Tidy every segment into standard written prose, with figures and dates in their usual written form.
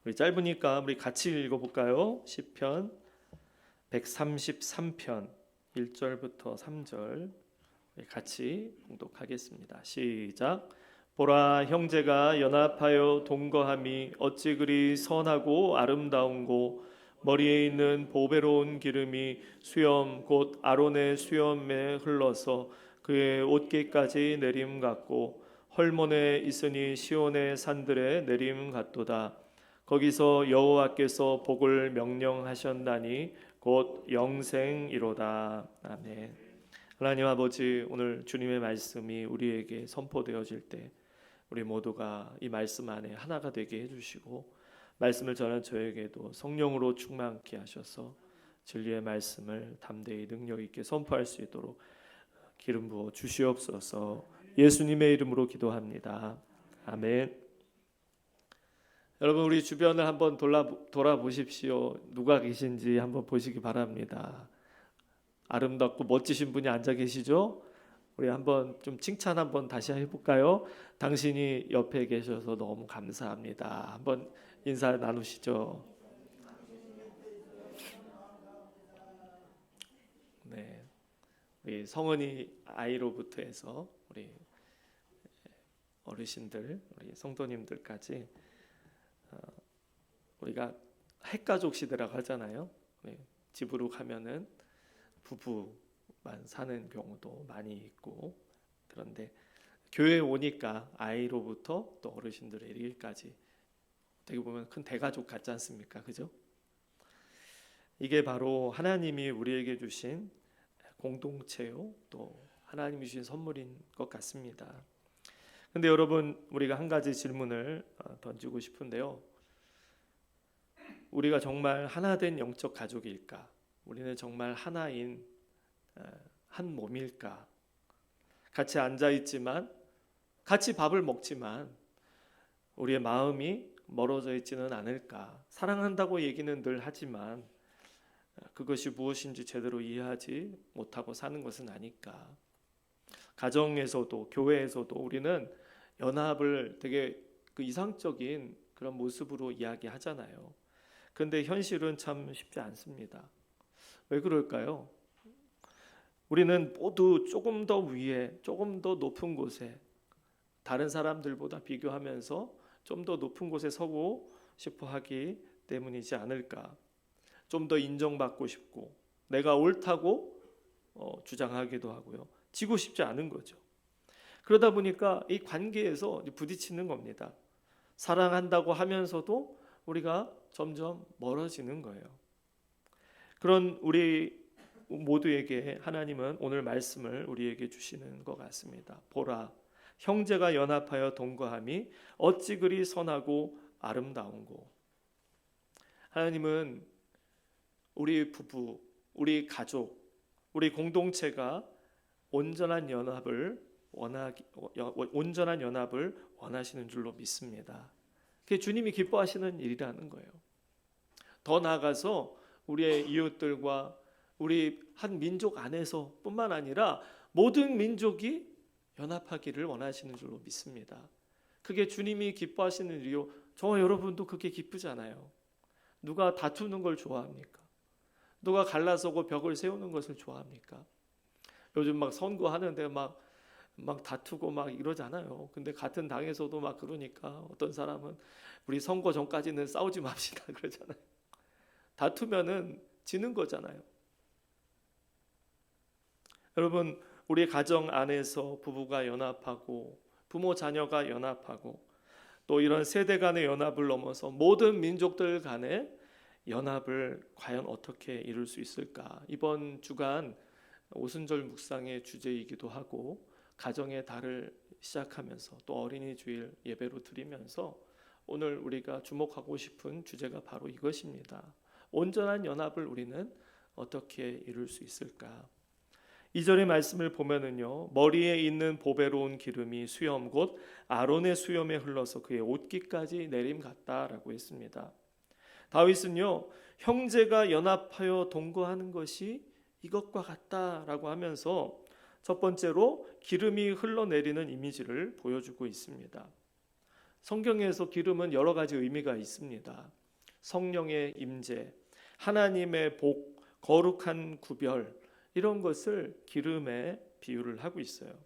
우리 짧으니까 우리 같이 읽어볼까요? 시편 133편 1절부터 3절 같이 봉독하겠습니다. 시작. 보라, 형제가 연합하여 동거함이 어찌 그리 선하고 아름다운고, 머리에 있는 보배로운 기름이 수염 곧 아론의 수염에 흘러서 그의 옷깃까지 내림 같고, 헐몬에 있으니 시온의 산들에 내림 같도다. 거기서 여호와께서 복을 명령하셨나니 곧 영생이로다. 아멘. 하나님 아버지, 오늘 주님의 말씀이 우리에게 선포되어질 때 우리 모두가 이 말씀 안에 하나가 되게 해주시고, 말씀을 전한 저에게도 성령으로 충만케 하셔서 진리의 말씀을 담대히 능력 있게 선포할 수 있도록 기름 부어 주시옵소서. 예수님의 이름으로 기도합니다. 아멘. 여러분, 우리 주변을 한번 돌아보십시오. 누가 계신지 한번 보시기 바랍니다. 아름답고 멋지신 분이 앉아 계시죠? 우리 한번 좀 칭찬 한번 다시 해볼까요? 당신이 옆에 계셔서 너무 감사합니다. 한번 인사 나누시죠. 네, 우리 성은이 아이로부터 해서 우리 어르신들, 우리 성도님들까지 우리가 핵가족 시대라고 하잖아요. 네, 집으로 가면은 부부만 사는 경우도 많이 있고, 그런데 교회에 오니까 아이로부터 또 어르신들의 일까지 어떻게 보면 큰 대가족 같지 않습니까? 그죠? 이게 바로 하나님이 우리에게 주신 공동체요, 또 하나님이 주신 선물인 것 같습니다. 근데 여러분, 우리가 한 가지 질문을 던지고 싶은데요. 우리가 정말 하나된 영적 가족일까? 우리는 정말 하나인 한 몸일까? 같이 앉아 있지만, 같이 밥을 먹지만 우리의 마음이 멀어져 있지는 않을까? 사랑한다고 얘기는 늘 하지만 그것이 무엇인지 제대로 이해하지 못하고 사는 것은 아닐까? 가정에서도 교회에서도 우리는 연합을 되게 그 이상적인 그런 모습으로 이야기하잖아요. 그런데 현실은 참 쉽지 않습니다. 왜 그럴까요? 우리는 모두 조금 더 위에, 조금 더 높은 곳에, 다른 사람들보다 비교하면서 좀 더 높은 곳에 서고 싶어 하기 때문이지 않을까? 좀 더 인정받고 싶고, 내가 옳다고 주장하기도 하고요. 지고 싶지 않은 거죠. 그러다 보니까 이 관계에서 부딪히는 겁니다. 사랑한다고 하면서도 우리가 점점 멀어지는 거예요. 그런 우리 모두에게 하나님은 오늘 말씀을 우리에게 주시는 것 같습니다. 보라, 형제가 연합하여 동거함이 어찌 그리 선하고 아름다운고. 하나님은 우리 부부, 우리 가족, 우리 공동체가 온전한 연합을 원하시는 줄로 믿습니다. 그게 주님이 기뻐하시는 일이라는 거예요. 더 나아가서 우리의 이웃들과 우리 한 민족 안에서 뿐만 아니라 모든 민족이 연합하기를 원하시는 줄로 믿습니다. 그게 주님이 기뻐하시는 일이요, 저와 여러분도 그게 기쁘잖아요. 누가 다투는 걸 좋아합니까? 누가 갈라서고 벽을 세우는 것을 좋아합니까? 요즘 막 선거하는데 막 다투고 막 이러잖아요. 근데 같은 당에서도 막 그러니까 어떤 사람은 우리 선거 전까지는 싸우지 맙시다 그러잖아요. 다투면은 지는 거잖아요. 여러분, 우리 가정 안에서 부부가 연합하고 부모 자녀가 연합하고 또 이런 세대 간의 연합을 넘어서 모든 민족들 간의 연합을 과연 어떻게 이룰 수 있을까? 이번 주간 오순절 묵상의 주제이기도 하고, 가정의 달을 시작하면서 또 어린이 주일 예배로 드리면서 오늘 우리가 주목하고 싶은 주제가 바로 이것입니다. 온전한 연합을 우리는 어떻게 이룰 수 있을까? 2절의 말씀을 보면은요, 머리에 있는 보배로운 기름이 수염 곧 아론의 수염에 흘러서 그의 옷깃까지 내림 같다라고 했습니다. 다윗은요, 형제가 연합하여 동거하는 것이 이것과 같다라고 하면서 첫 번째로 기름이 흘러내리는 이미지를 보여주고 있습니다. 성경에서 기름은 여러 가지 의미가 있습니다. 성령의 임재, 하나님의 복, 거룩한 구별, 이런 것을 기름에 비유를 하고 있어요.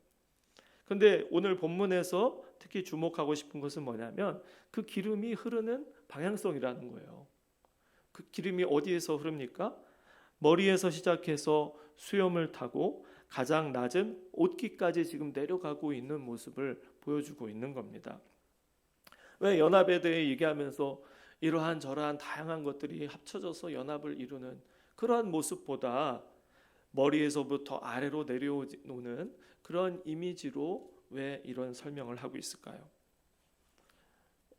그런데 오늘 본문에서 특히 주목하고 싶은 것은 뭐냐면 그 기름이 흐르는 방향성이라는 거예요. 그 기름이 어디에서 흐릅니까? 머리에서 시작해서 수염을 타고 가장 낮은 옷깃까지 지금 내려가고 있는 모습을 보여주고 있는 겁니다. 왜 연합에 대해 얘기하면서 이러한 저러한 다양한 것들이 합쳐져서 연합을 이루는 그러한 모습보다 머리에서부터 아래로 내려오는 그런 이미지로 왜 이런 설명을 하고 있을까요?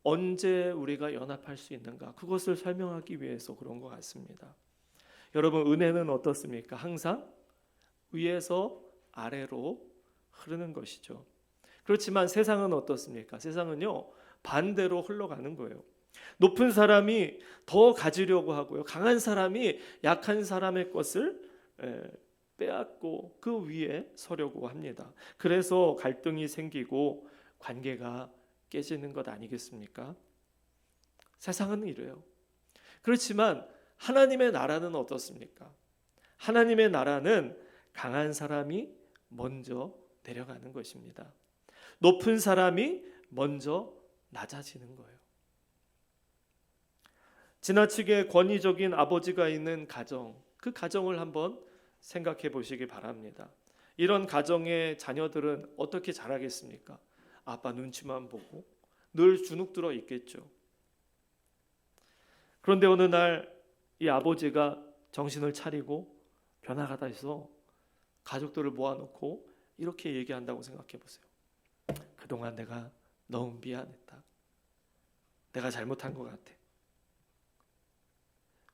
언제 우리가 연합할 수 있는가? 그것을 설명하기 위해서 그런 것 같습니다. 여러분, 은혜는 어떻습니까? 항상 위에서 아래로 흐르는 것이죠. 그렇지만 세상은 어떻습니까? 세상은요, 반대로 흘러가는 거예요. 높은 사람이 더 가지려고 하고요, 강한 사람이 약한 사람의 것을 빼앗고 그 위에 서려고 합니다. 그래서 갈등이 생기고 관계가 깨지는 것 아니겠습니까? 세상은 이래요. 그렇지만 하나님의 나라는 어떻습니까? 하나님의 나라는 강한 사람이 먼저 내려가는 것입니다. 높은 사람이 먼저 낮아지는 거예요. 지나치게 권위적인 아버지가 있는 가정, 그 가정을 한번 생각해 보시기 바랍니다. 이런 가정의 자녀들은 어떻게 자라겠습니까? 아빠 눈치만 보고 늘 주눅들어 있겠죠. 그런데 어느 날 이 아버지가 정신을 차리고 변화가 해서 가족들을 모아놓고 이렇게 얘기한다고 생각해 보세요. 그동안 내가 너무 미안했다. 내가 잘못한 것 같아.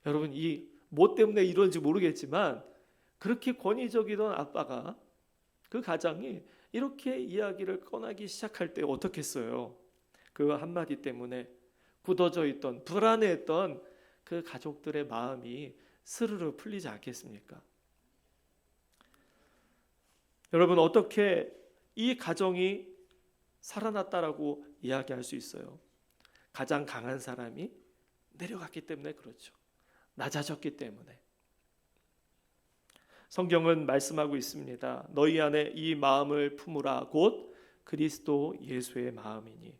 여러분, 이 뭐 때문에 이런지 모르겠지만 그렇게 권위적이던 아빠가 그 가장이 이렇게 이야기를 꺼내기 시작할 때 어떻겠어요? 그 한마디 때문에 굳어져 있던 불안해했던 그 가족들의 마음이 스르르 풀리지 않겠습니까? 여러분, 어떻게 이 가정이 살아났다라고 이야기할 수 있어요? 가장 강한 사람이 내려갔기 때문에 그렇죠. 낮아졌기 때문에. 성경은 말씀하고 있습니다. 너희 안에 이 마음을 품으라 곧 그리스도 예수의 마음이니.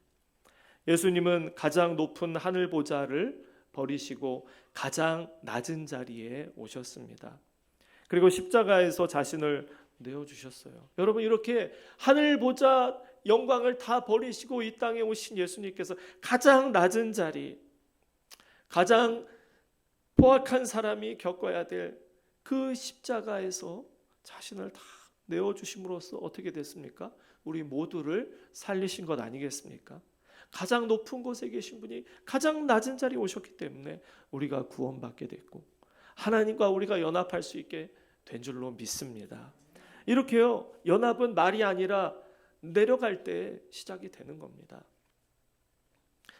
예수님은 가장 높은 하늘 보좌를 버리시고 가장 낮은 자리에 오셨습니다. 그리고 십자가에서 자신을 내어주셨어요. 여러분, 이렇게 하늘 보좌 영광을 다 버리시고 이 땅에 오신 예수님께서 가장 낮은 자리, 가장 포악한 사람이 겪어야 될 그 십자가에서 자신을 다 내어주심으로써 어떻게 됐습니까? 우리 모두를 살리신 것 아니겠습니까? 가장 높은 곳에 계신 분이 가장 낮은 자리에 오셨기 때문에 우리가 구원받게 됐고 하나님과 우리가 연합할 수 있게 된 줄로 믿습니다. 이렇게요, 연합은 말이 아니라 내려갈 때 시작이 되는 겁니다.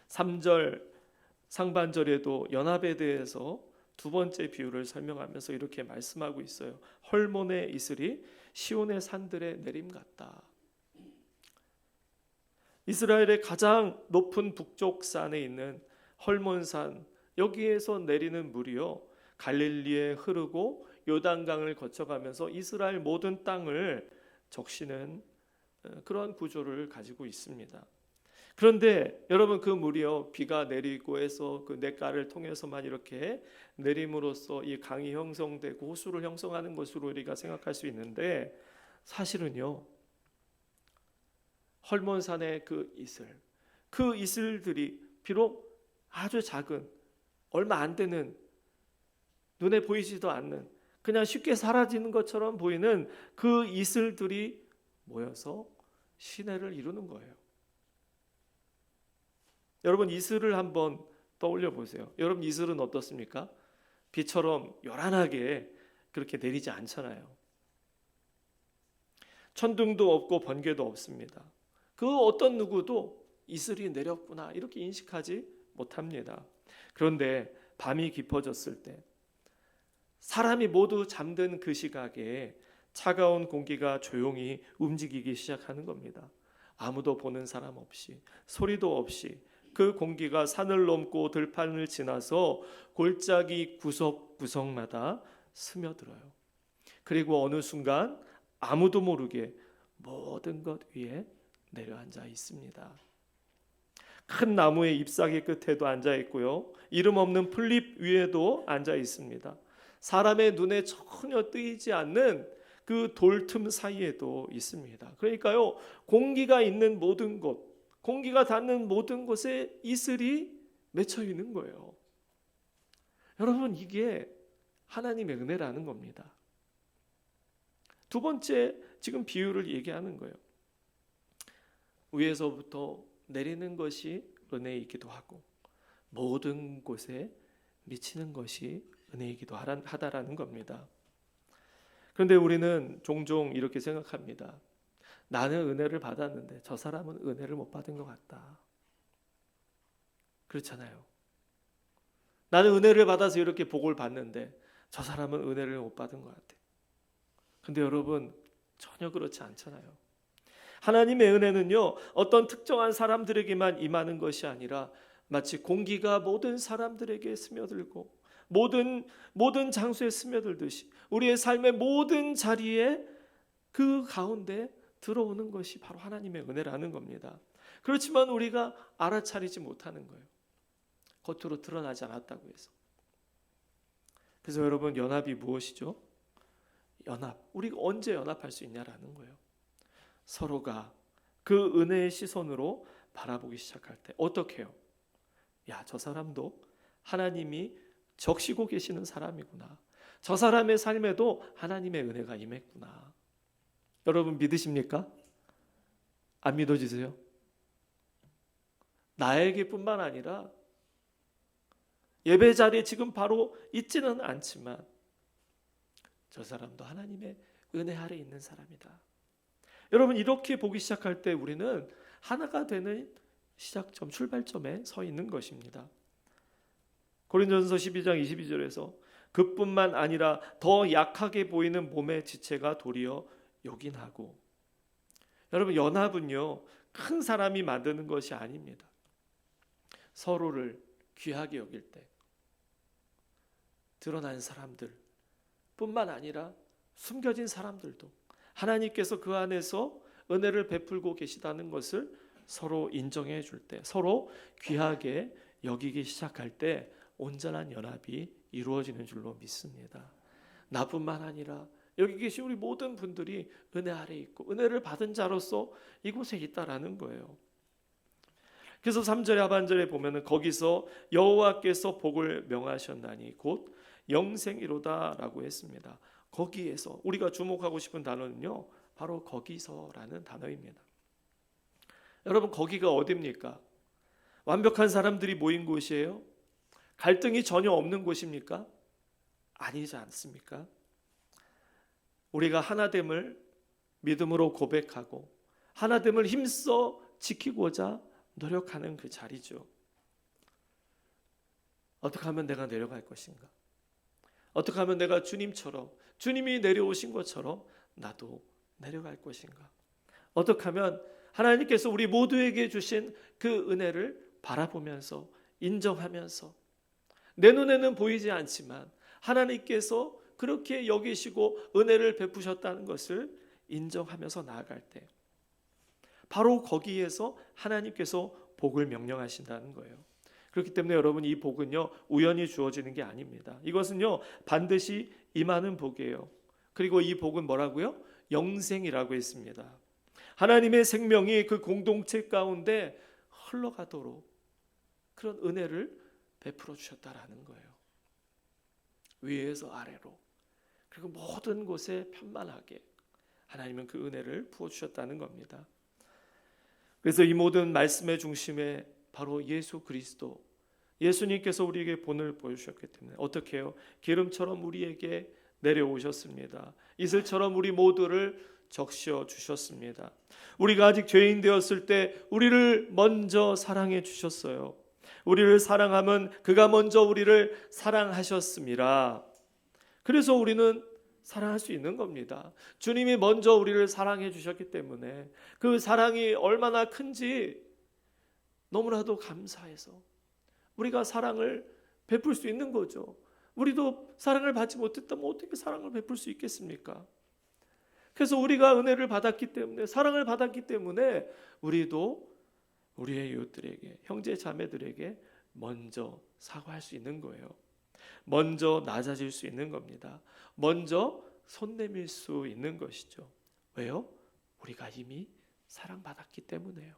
3절 상반절에도 연합에 대해서 두 번째 비유를 설명하면서 이렇게 말씀하고 있어요. 헐몬의 이슬이 시온의 산들에 내림 같다. 이스라엘의 가장 높은 북쪽 산에 있는 헐몬산, 여기에서 내리는 물이요, 갈릴리에 흐르고 요단강을 거쳐가면서 이스라엘 모든 땅을 적시는 그런 구조를 가지고 있습니다. 그런데 여러분, 그 물이요, 비가 내리고 해서 그 냇가를 통해서만 이렇게 내림으로써 이 강이 형성되고 호수를 형성하는 것으로 우리가 생각할 수 있는데, 사실은요, 헐몬산의 그 이슬들이 비록 아주 작은, 얼마 안 되는, 눈에 보이지도 않는, 그냥 쉽게 사라지는 것처럼 보이는 그 이슬들이 모여서 시내를 이루는 거예요. 여러분, 이슬을 한번 떠올려 보세요. 여러분, 이슬은 어떻습니까? 비처럼 요란하게 그렇게 내리지 않잖아요. 천둥도 없고 번개도 없습니다. 그 어떤 누구도 이슬이 내렸구나 이렇게 인식하지 못합니다. 그런데 밤이 깊어졌을 때 사람이 모두 잠든 그 시각에 차가운 공기가 조용히 움직이기 시작하는 겁니다. 아무도 보는 사람 없이, 소리도 없이 그 공기가 산을 넘고 들판을 지나서 골짜기 구석구석마다 스며들어요. 그리고 어느 순간 아무도 모르게 모든 것 위에 내려앉아 있습니다. 큰 나무의 잎사귀 끝에도 앉아 있고요, 이름 없는 풀잎 위에도 앉아 있습니다. 사람의 눈에 전혀 뜨이지 않는 그 돌틈 사이에도 있습니다. 그러니까요, 공기가 있는 모든 곳, 공기가 닿는 모든 곳에 이슬이 맺혀 있는 거예요. 여러분, 이게 하나님의 은혜라는 겁니다. 두 번째, 지금 비유를 얘기하는 거예요. 위에서부터 내리는 것이 은혜이기도 하고 모든 곳에 미치는 것이 은혜이기도 하다라는 겁니다. 그런데 우리는 종종 이렇게 생각합니다. 나는 은혜를 받았는데 저 사람은 은혜를 못 받은 것 같다. 그렇잖아요. 나는 은혜를 받아서 이렇게 복을 받는데 저 사람은 은혜를 못 받은 것 같아. 근데 여러분, 전혀 그렇지 않잖아요. 하나님의 은혜는요, 어떤 특정한 사람들에게만 임하는 것이 아니라 마치 공기가 모든 사람들에게 스며들고 모든 장소에 스며들듯이 우리의 삶의 모든 자리에 그 가운데 들어오는 것이 바로 하나님의 은혜라는 겁니다. 그렇지만 우리가 알아차리지 못하는 거예요. 겉으로 드러나지 않았다고 해서. 그래서 여러분, 연합이 무엇이죠? 연합. 우리가 언제 연합할 수 있냐라는 거예요. 서로가 그 은혜의 시선으로 바라보기 시작할 때 어떻게 해요? 야, 저 사람도 하나님이 적시고 계시는 사람이구나. 저 사람의 삶에도 하나님의 은혜가 임했구나. 여러분, 믿으십니까? 안 믿어지세요? 나에게뿐만 아니라 예배 자리에 지금 바로 있지는 않지만 저 사람도 하나님의 은혜 아래 있는 사람이다. 여러분, 이렇게 보기 시작할 때 우리는 하나가 되는 시작점, 출발점에 서 있는 것입니다. 고린도전서 12장 22절에서 그뿐만 아니라 더 약하게 보이는 몸의 지체가 도리어 요긴하고. 여러분, 연합은요, 큰 사람이 만드는 것이 아닙니다. 서로를 귀하게 여길 때 드러난 사람들 뿐만 아니라 숨겨진 사람들도 하나님께서 그 안에서 은혜를 베풀고 계시다는 것을 서로 인정해 줄 때, 서로 귀하게 여기기 시작할 때 온전한 연합이 이루어지는 줄로 믿습니다. 나뿐만 아니라 여기 계신 우리 모든 분들이 은혜 아래 있고 은혜를 받은 자로서 이곳에 있다라는 거예요. 그래서 3절의 하반절에 보면은 거기서 여호와께서 복을 명하셨나니 곧 영생이로다라고 했습니다. 거기에서, 우리가 주목하고 싶은 단어는요, 바로 거기서라는 단어입니다. 여러분, 거기가 어디입니까? 완벽한 사람들이 모인 곳이에요? 갈등이 전혀 없는 곳입니까? 아니지 않습니까? 우리가 하나됨을 믿음으로 고백하고 하나됨을 힘써 지키고자 노력하는 그 자리죠. 어떻게 하면 내가 내려갈 것인가? 어떻게 하면 내가 주님처럼, 주님이 내려오신 것처럼 나도 내려갈 것인가? 어떻게 하면 하나님께서 우리 모두에게 주신 그 은혜를 바라보면서 인정하면서, 내 눈에는 보이지 않지만 하나님께서 그렇게 여기시고 은혜를 베푸셨다는 것을 인정하면서 나아갈 때, 바로 거기에서 하나님께서 복을 명령하신다는 거예요. 그렇기 때문에 여러분, 이 복은요, 우연히 주어지는 게 아닙니다. 이것은요, 반드시 임하는 복이에요. 그리고 이 복은 뭐라고요? 영생이라고 했습니다. 하나님의 생명이 그 공동체 가운데 흘러가도록 그런 은혜를 베풀어 주셨다라는 거예요. 위에서 아래로, 그리고 모든 곳에 편만하게 하나님은 그 은혜를 부어주셨다는 겁니다. 그래서 이 모든 말씀의 중심에 바로 예수 그리스도, 예수님께서 우리에게 본을 보여주셨기 때문에 어떻게 해요? 기름처럼 우리에게 내려오셨습니다. 이슬처럼 우리 모두를 적셔 주셨습니다. 우리가 아직 죄인 되었을 때 우리를 먼저 사랑해 주셨어요. 우리를 사랑하면 그가 먼저 우리를 사랑하셨습니다. 그래서 우리는 사랑할 수 있는 겁니다. 주님이 먼저 우리를 사랑해 주셨기 때문에 그 사랑이 얼마나 큰지 너무나도 감사해서 우리가 사랑을 베풀 수 있는 거죠. 우리도 사랑을 받지 못했다면 어떻게 사랑을 베풀 수 있겠습니까? 그래서 우리가 은혜를 받았기 때문에, 사랑을 받았기 때문에 우리도 우리의 이웃들에게, 형제 자매들에게 먼저 사과할 수 있는 거예요. 먼저 낮아질 수 있는 겁니다. 먼저 손 내밀 수 있는 것이죠. 왜요? 우리가 이미 사랑받았기 때문에요.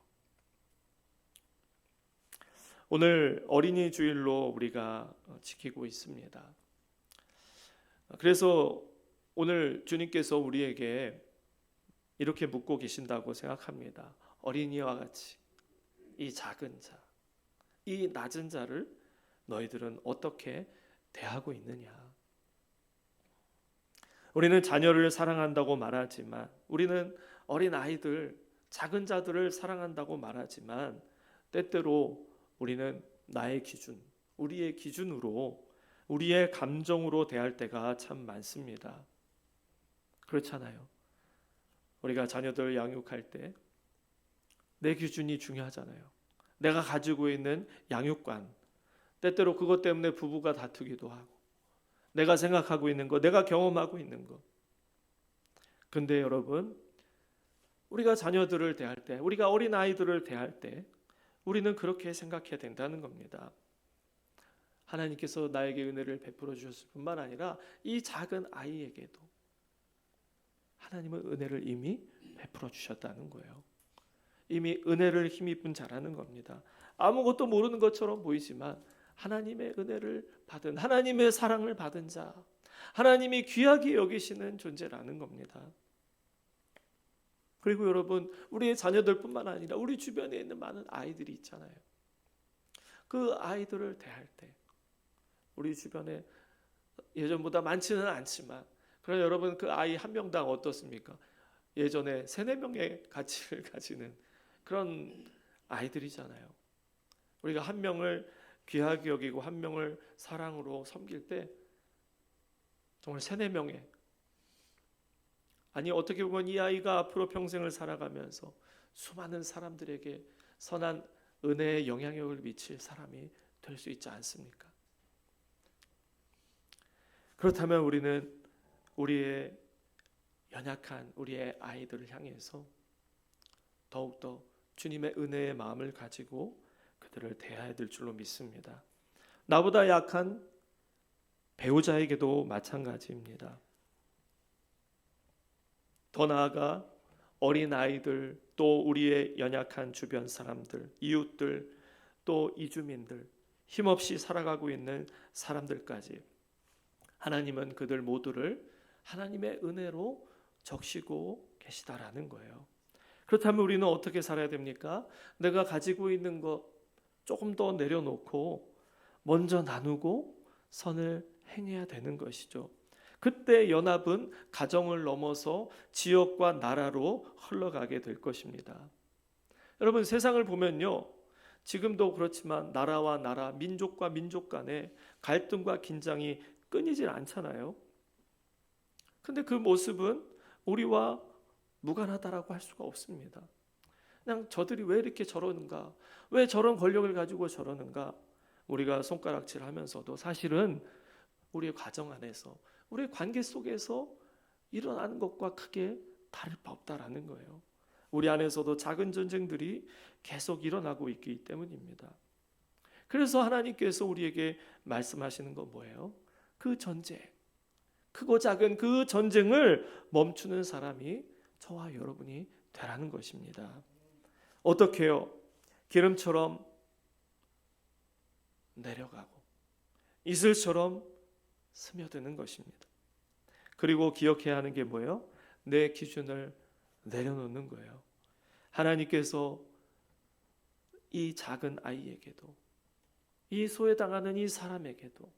오늘 어린이 주일로 우리가 지키고 있습니다. 그래서 오늘 주님께서 우리에게 이렇게 묻고 계신다고 생각합니다. 어린이와 같이 이 작은 자, 이 낮은 자를 너희들은 어떻게 대하고 있느냐? 우리는 자녀를 사랑한다고 말하지만, 우리는 어린 아이들, 작은 자들을 사랑한다고 말하지만, 때때로 우리는 나의 기준, 우리의 기준으로, 우리의 감정으로 대할 때가 참 많습니다. 그렇잖아요. 우리가 자녀들 양육할 때 내 기준이 중요하잖아요. 내가 가지고 있는 양육관, 때때로 그것 때문에 부부가 다투기도 하고, 내가 생각하고 있는 것, 내가 경험하고 있는 것. 근데 여러분, 우리가 자녀들을 대할 때, 우리가 어린 아이들을 대할 때 우리는 그렇게 생각해야 된다는 겁니다. 하나님께서 나에게 은혜를 베풀어 주셨을 뿐만 아니라 이 작은 아이에게도 하나님은 은혜를 이미 베풀어 주셨다는 거예요. 이미 은혜를 힘입은 자라는 겁니다. 아무것도 모르는 것처럼 보이지만 하나님의 은혜를 받은, 하나님의 사랑을 받은 자, 하나님이 귀하게 여기시는 존재라는 겁니다. 그리고 여러분, 우리의 자녀들뿐만 아니라 우리 주변에 있는 많은 아이들이 있잖아요. 그 아이들을 대할 때 우리 주변에 예전보다 많지는 않지만, 그러나 여러분, 그 아이 한 명당 어떻습니까? 예전에 3-4명의 가치를 가지는 그런 아이들이잖아요. 우리가 한 명을 귀하게 여기고 한 명을 사랑으로 섬길 때 정말 3-4명의, 아니 어떻게 보면 이 아이가 앞으로 평생을 살아가면서 수많은 사람들에게 선한 은혜의 영향력을 미칠 사람이 될 수 있지 않습니까? 그렇다면 우리는 우리의 연약한 우리의 아이들을 향해서 더욱더 주님의 은혜의 마음을 가지고 그들을 대해야 될 줄로 믿습니다. 나보다 약한 배우자에게도 마찬가지입니다. 더 나아가 어린 아이들, 또 우리의 연약한 주변 사람들, 이웃들, 또 이주민들, 힘없이 살아가고 있는 사람들까지 하나님은 그들 모두를 하나님의 은혜로 적시고 계시다라는 거예요. 그렇다면 우리는 어떻게 살아야 됩니까? 내가 가지고 있는 것 조금 더 내려놓고 먼저 나누고 선을 행해야 되는 것이죠. 그때 연합은 가정을 넘어서 지역과 나라로 흘러가게 될 것입니다. 여러분, 세상을 보면요, 지금도 그렇지만 나라와 나라, 민족과 민족 간의 갈등과 긴장이 끊이질 않잖아요. 근데 그 모습은 우리와 무관하다라고 할 수가 없습니다. 그냥 저들이 왜 이렇게 저러는가, 왜 저런 권력을 가지고 저러는가, 우리가 손가락질하면서도 사실은 우리의 과정 안에서, 우리의 관계 속에서 일어나는 것과 크게 다를 바 없다라는 거예요. 우리 안에서도 작은 전쟁들이 계속 일어나고 있기 때문입니다. 그래서 하나님께서 우리에게 말씀하시는 건 뭐예요? 그 전쟁, 크고 작은 그 전쟁을 멈추는 사람이 저와 여러분이 되라는 것입니다. 어떻게요? 기름처럼 내려가고 이슬처럼 스며드는 것입니다. 그리고 기억해야 하는 게 뭐예요? 내 기준을 내려놓는 거예요. 하나님께서 이 작은 아이에게도, 이 소외당하는 이 사람에게도,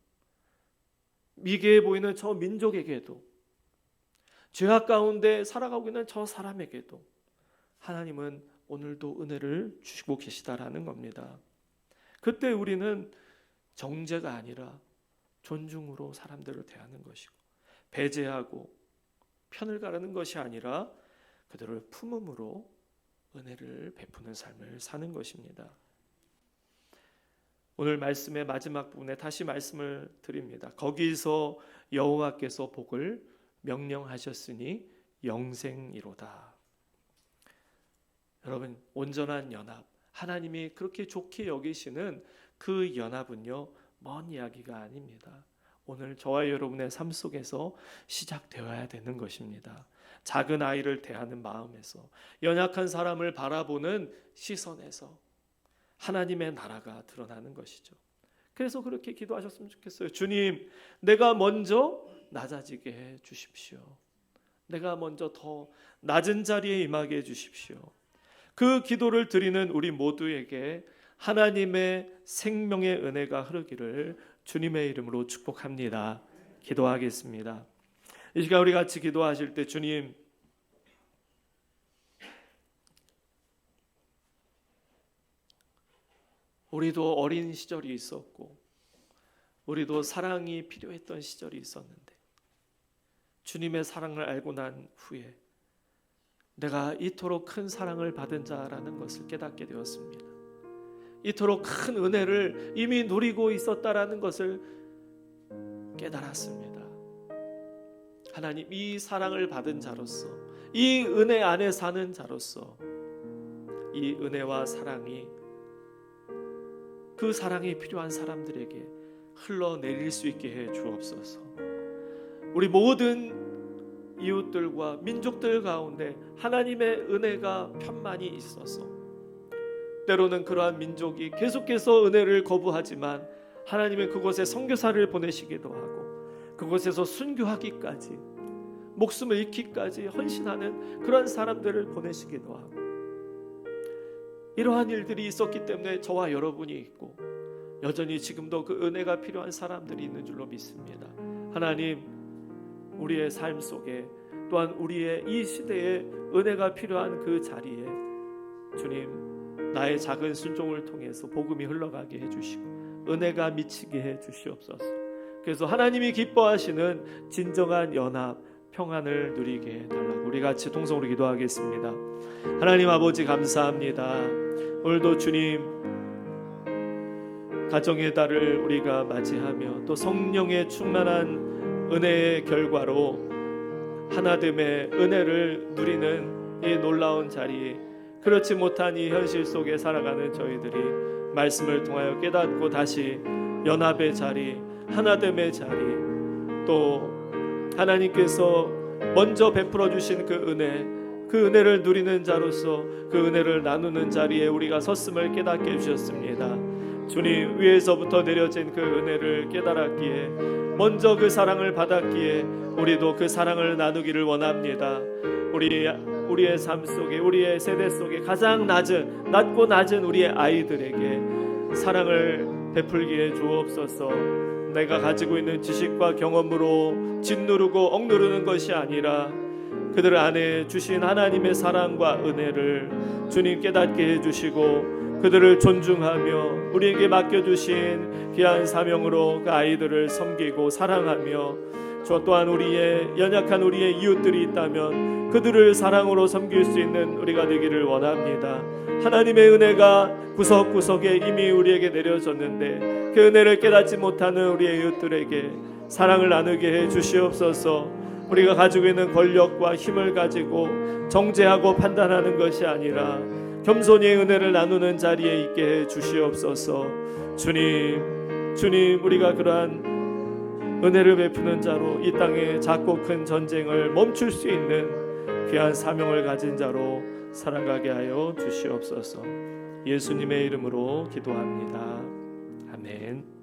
미개해 보이는 저 민족에게도, 죄악 가운데 살아가고 있는 저 사람에게도 하나님은 오늘도 은혜를 주시고 계시다라는 겁니다. 그때 우리는 정죄가 아니라 존중으로 사람들을 대하는 것이고, 배제하고 편을 가르는 것이 아니라 그들을 품음으로 은혜를 베푸는 삶을 사는 것입니다. 오늘 말씀의 마지막 부분에 다시 말씀을 드립니다. 거기서 여호와께서 복을 명령하셨으니 영생이로다. 여러분, 온전한 연합, 하나님이 그렇게 좋게 여기시는 그 연합은요, 먼 이야기가 아닙니다. 오늘 저와 여러분의 삶 속에서 시작되어야 되는 것입니다. 작은 아이를 대하는 마음에서, 연약한 사람을 바라보는 시선에서 하나님의 나라가 드러나는 것이죠. 그래서 그렇게 기도하셨으면 좋겠어요. 주님, 내가 먼저 낮아지게 해 주십시오. 내가 먼저 더 낮은 자리에 임하게 해 주십시오. 그 기도를 드리는 우리 모두에게 하나님의 생명의 은혜가 흐르기를 주님의 이름으로 축복합니다. 기도하겠습니다. 이 시간 우리 같이 기도하실 때, 주님, 우리도 어린 시절이 있었고 우리도 사랑이 필요했던 시절이 있었는데, 주님의 사랑을 알고 난 후에 내가 이토록 큰 사랑을 받은 자라는 것을 깨닫게 되었습니다. 이토록 큰 은혜를 이미 누리고 있었다라는 것을 깨달았습니다. 하나님, 이 사랑을 받은 자로서, 이 은혜 안에 사는 자로서 이 은혜와 사랑이, 그 사랑이 필요한 사람들에게 흘러내릴 수 있게 해 주옵소서. 우리 모든 이웃들과 민족들 가운데 하나님의 은혜가 편만이 있어서 때로는 그러한 민족이 계속해서 은혜를 거부하지만 하나님은 그곳에 선교사를 보내시기도 하고 그곳에서 순교하기까지, 목숨을 잃기까지 헌신하는 그런 사람들을 보내시기도 하고, 이러한 일들이 있었기 때문에 저와 여러분이 있고 여전히 지금도 그 은혜가 필요한 사람들이 있는 줄로 믿습니다. 하나님, 우리의 삶 속에 또한 우리의 이 시대에 은혜가 필요한 그 자리에 주님, 나의 작은 순종을 통해서 복음이 흘러가게 해주시고 은혜가 미치게 해주시옵소서. 그래서 하나님이 기뻐하시는 진정한 연합, 평안을 누리게 해달라고 우리 같이 통성으로 기도하겠습니다. 하나님 아버지, 감사합니다. 오늘도 주님, 가정의 달을 우리가 맞이하며 또 성령의 충만한 은혜의 결과로 하나됨의 은혜를 누리는 이 놀라운 자리, 그렇지 못한 이 현실 속에 살아가는 저희들이 말씀을 통하여 깨닫고 다시 연합의 자리, 하나됨의 자리, 또 하나님께서 먼저 베풀어 주신 그 은혜를 누리는 자로서 그 은혜를 나누는 자리에 우리가 섰음을 깨닫게 해주셨습니다. 주님, 위에서부터 내려진 그 은혜를 깨달았기에, 먼저 그 사랑을 받았기에 우리도 그 사랑을 나누기를 원합니다. 우리의 삶 속에, 우리의 세대 속에 가장 낮고 낮은 우리의 아이들에게 사랑을 베풀기에 주옵소서. 내가 가지고 있는 지식과 경험으로 짓누르고 억누르는 것이 아니라 그들 안에 주신 하나님의 사랑과 은혜를 주님 깨닫게 해주시고 그들을 존중하며 우리에게 맡겨주신 귀한 사명으로 그 아이들을 섬기고 사랑하며, 저 또한 연약한 우리의 이웃들이 있다면 그들을 사랑으로 섬길 수 있는 우리가 되기를 원합니다. 하나님의 은혜가 구석구석에 이미 우리에게 내려졌는데 그 은혜를 깨닫지 못하는 우리의 이웃들에게 사랑을 나누게 해 주시옵소서. 우리가 가지고 있는 권력과 힘을 가지고 정죄하고 판단하는 것이 아니라 겸손히 은혜를 나누는 자리에 있게 해 주시옵소서. 주님, 우리가 그러한 은혜를 베푸는 자로 이 땅의 작고 큰 전쟁을 멈출 수 있는 귀한 사명을 가진 자로 살아가게 하여 주시옵소서. 예수님의 이름으로 기도합니다. 아멘.